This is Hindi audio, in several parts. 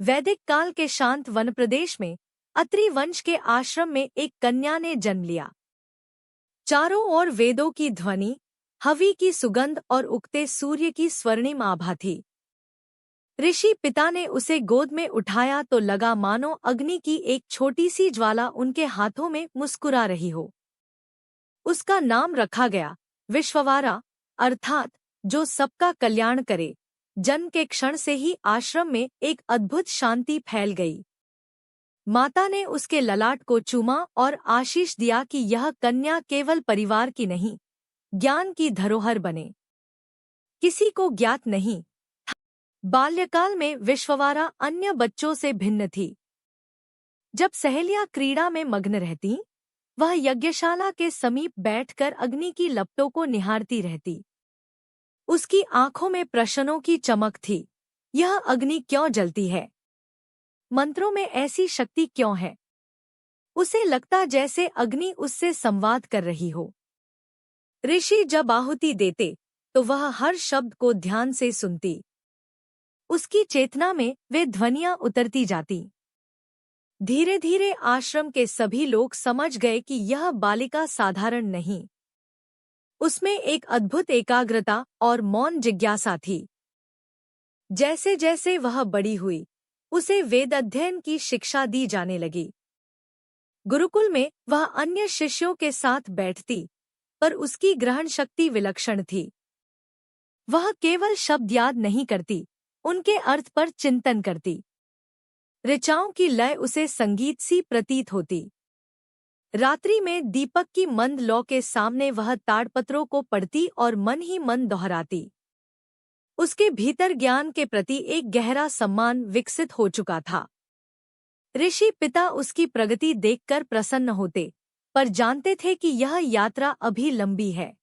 वैदिक काल के शांत वन प्रदेश में अत्रि वंश के आश्रम में एक कन्या ने जन्म लिया। चारों ओर वेदों की ध्वनि, हवि की सुगंध और उगते सूर्य की स्वर्णिम आभा थी। ऋषि पिता ने उसे गोद में उठाया तो लगा मानो अग्नि की एक छोटी सी ज्वाला उनके हाथों में मुस्कुरा रही हो। उसका नाम रखा गया विश्ववारा, अर्थात जो सबका कल्याण करे। जन्म के क्षण से ही आश्रम में एक अद्भुत शांति फैल गई। माता ने उसके ललाट को चूमा और आशीष दिया कि यह कन्या केवल परिवार की नहीं, ज्ञान की धरोहर बने। किसी को ज्ञात नहीं, बाल्यकाल में विश्ववारा अन्य बच्चों से भिन्न थी। जब सहेलियां क्रीड़ा में मग्न रहतीं, वह यज्ञशाला के समीप बैठकर अग्नि की लपटों को निहारती रहती। उसकी आंखों में प्रश्नों की चमक थी। यह अग्नि क्यों जलती है? मंत्रों में ऐसी शक्ति क्यों है? उसे लगता जैसे अग्नि उससे संवाद कर रही हो। ऋषि जब आहुति देते तो वह हर शब्द को ध्यान से सुनती। उसकी चेतना में वे ध्वनियां उतरती जाती। धीरे धीरे आश्रम के सभी लोग समझ गए कि यह बालिका साधारण नहीं, उसमें एक अद्भुत एकाग्रता और मौन जिज्ञासा थी। जैसे जैसे वह बड़ी हुई, उसे वेद अध्ययन की शिक्षा दी जाने लगी। गुरुकुल में वह अन्य शिष्यों के साथ बैठती, पर उसकी ग्रहण शक्ति विलक्षण थी। वह केवल शब्द याद नहीं करती, उनके अर्थ पर चिंतन करती। ऋचाओं की लय उसे संगीत सी प्रतीत होती। रात्रि में दीपक की मंद लौ के सामने वह ताड़पत्रों को पढ़ती और मन ही मन दोहराती। उसके भीतर ज्ञान के प्रति एक गहरा सम्मान विकसित हो चुका था। ऋषि पिता उसकी प्रगति देखकर प्रसन्न होते, पर जानते थे कि यह यात्रा अभी लंबी है।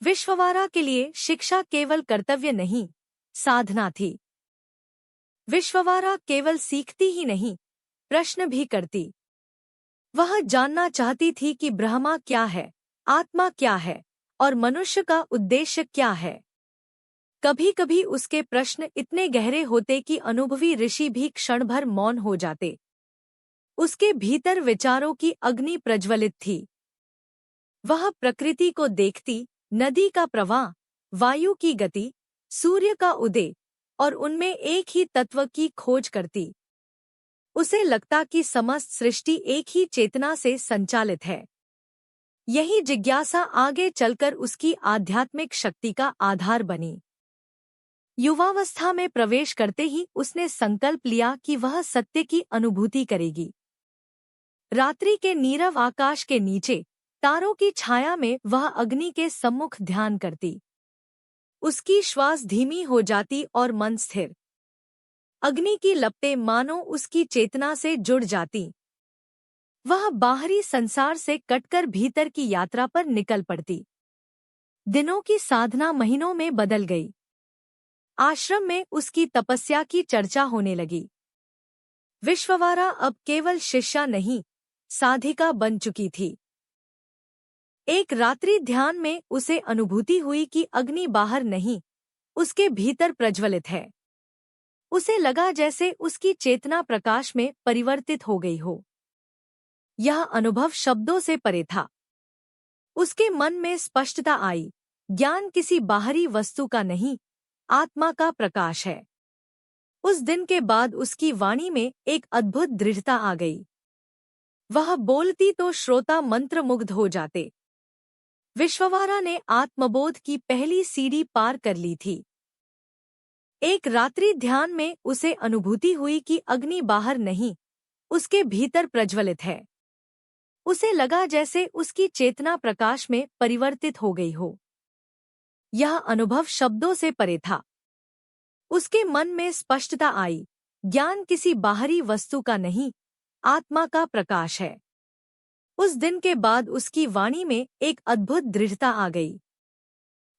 विश्ववारा के लिए शिक्षा केवल कर्तव्य नहीं, साधना थी। विश्ववारा केवल सीखती ही नहीं, प्रश्न भी करती। वह जानना चाहती थी कि ब्रह्मा क्या है, आत्मा क्या है और मनुष्य का उद्देश्य क्या है। कभी कभी उसके प्रश्न इतने गहरे होते कि अनुभवी ऋषि भी क्षण भर मौन हो जाते। उसके भीतर विचारों की अग्नि प्रज्वलित थी। वह प्रकृति को देखती, नदी का प्रवाह, वायु की गति, सूर्य का उदय और उनमें एक ही तत्व की खोज करती। उसे लगता कि समस्त सृष्टि एक ही चेतना से संचालित है। यही जिज्ञासा आगे चलकर उसकी आध्यात्मिक शक्ति का आधार बनी। युवावस्था में प्रवेश करते ही उसने संकल्प लिया कि वह सत्य की अनुभूति करेगी। रात्रि के नीरव आकाश के नीचे तारों की छाया में वह अग्नि के सम्मुख ध्यान करती। उसकी श्वास धीमी हो जाती और मन स्थिर। अग्नि की लपटें मानो उसकी चेतना से जुड़ जाती। वह बाहरी संसार से कटकर भीतर की यात्रा पर निकल पड़ती। दिनों की साधना महीनों में बदल गई। आश्रम में उसकी तपस्या की चर्चा होने लगी। विश्ववारा अब केवल शिष्या नहीं, साधिका बन चुकी थी। एक रात्रि ध्यान में उसे अनुभूति हुई कि अग्नि बाहर नहीं, उसके भीतर प्रज्वलित है। उसे लगा जैसे उसकी चेतना प्रकाश में परिवर्तित हो गई हो। यह अनुभव शब्दों से परे था। उसके मन में स्पष्टता आई, ज्ञान किसी बाहरी वस्तु का नहीं, आत्मा का प्रकाश है। उस दिन के बाद उसकी वाणी में एक अद्भुत दृढ़ता आ गई। वह बोलती तो श्रोता मंत्रमुग्ध हो जाते। विश्ववारा ने आत्मबोध की पहली सीढ़ी पार कर ली थी। एक रात्रि ध्यान में उसे अनुभूति हुई कि अग्नि बाहर नहीं, उसके भीतर प्रज्वलित है। उसे लगा जैसे उसकी चेतना प्रकाश में परिवर्तित हो गई हो। यह अनुभव शब्दों से परे था। उसके मन में स्पष्टता आई, ज्ञान किसी बाहरी वस्तु का नहीं, आत्मा का प्रकाश है। उस दिन के बाद उसकी वाणी में एक अद्भुत दृढ़ता आ गई।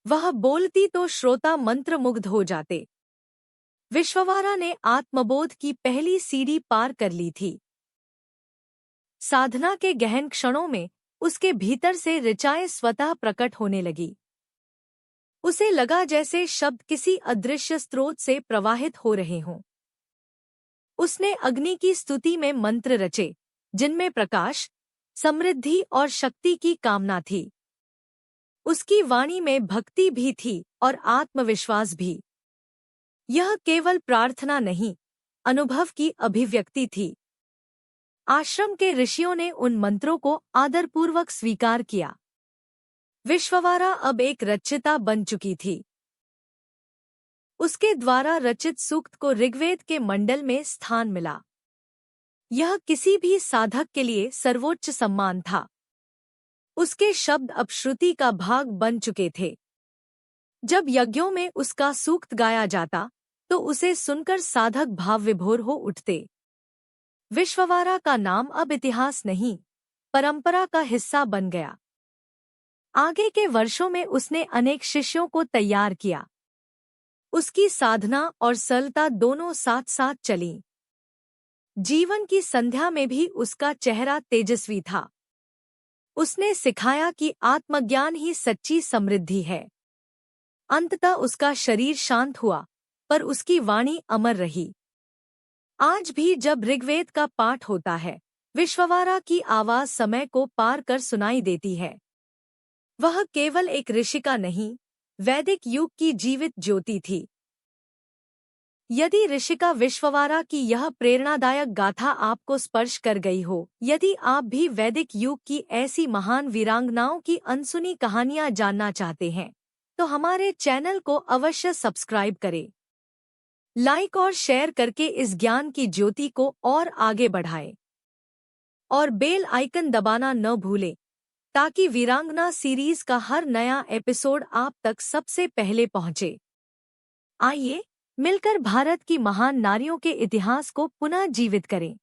वह बोलती तो श्रोता मंत्रमुग्ध हो जाते। विश्ववारा ने आत्मबोध की पहली सीढ़ी पार कर ली थी। साधना के गहन क्षणों में उसके भीतर से ऋचाएं स्वतः प्रकट होने लगी। उसे लगा जैसे शब्द किसी अदृश्य स्रोत से प्रवाहित हो रहे हों। उसने अग्नि की स्तुति में मंत्र रचे, जिनमें प्रकाश, समृद्धि और शक्ति की कामना थी। उसकी वाणी में भक्ति भी थी और आत्मविश्वास भी। यह केवल प्रार्थना नहीं, अनुभव की अभिव्यक्ति थी। आश्रम के ऋषियों ने उन मंत्रों को आदरपूर्वक स्वीकार किया। विश्ववारा अब एक रचिता बन चुकी थी। उसके द्वारा रचित सूक्त को ऋग्वेद के मंडल में स्थान मिला। यह किसी भी साधक के लिए सर्वोच्च सम्मान था। उसके शब्द अब श्रुति का भाग बन चुके थे। जब यज्ञों में उसका सूक्त गाया जाता, तो उसे सुनकर साधक भावविभोर हो उठते। विश्ववारा का नाम अब इतिहास नहीं, परंपरा का हिस्सा बन गया। आगे के वर्षों में उसने अनेक शिष्यों को तैयार किया। उसकी साधना और सरलता दोनों साथ साथ चलीं। जीवन की संध्या में भी उसका चेहरा तेजस्वी था। उसने सिखाया कि आत्मज्ञान ही सच्ची समृद्धि है। अंततः उसका शरीर शांत हुआ, पर उसकी वाणी अमर रही। आज भी जब ऋग्वेद का पाठ होता है, विश्ववारा की आवाज समय को पार कर सुनाई देती है। वह केवल एक ऋषिका नहीं, वैदिक युग की जीवित ज्योति थी। यदि ऋषिका विश्ववारा की यह प्रेरणादायक गाथा आपको स्पर्श कर गई हो, यदि आप भी वैदिक युग की ऐसी महान वीरांगनाओं की अनसुनी कहानियां जानना चाहते हैं, तो हमारे चैनल को अवश्य सब्सक्राइब करें। लाइक और शेयर करके इस ज्ञान की ज्योति को और आगे बढ़ाएं। और बेल आइकन दबाना न भूलें, ताकि वीरांगना सीरीज का हर नया एपिसोड आप तक सबसे पहले पहुंचे। आइए मिलकर भारत की महान नारियों के इतिहास को पुनः जीवित करें।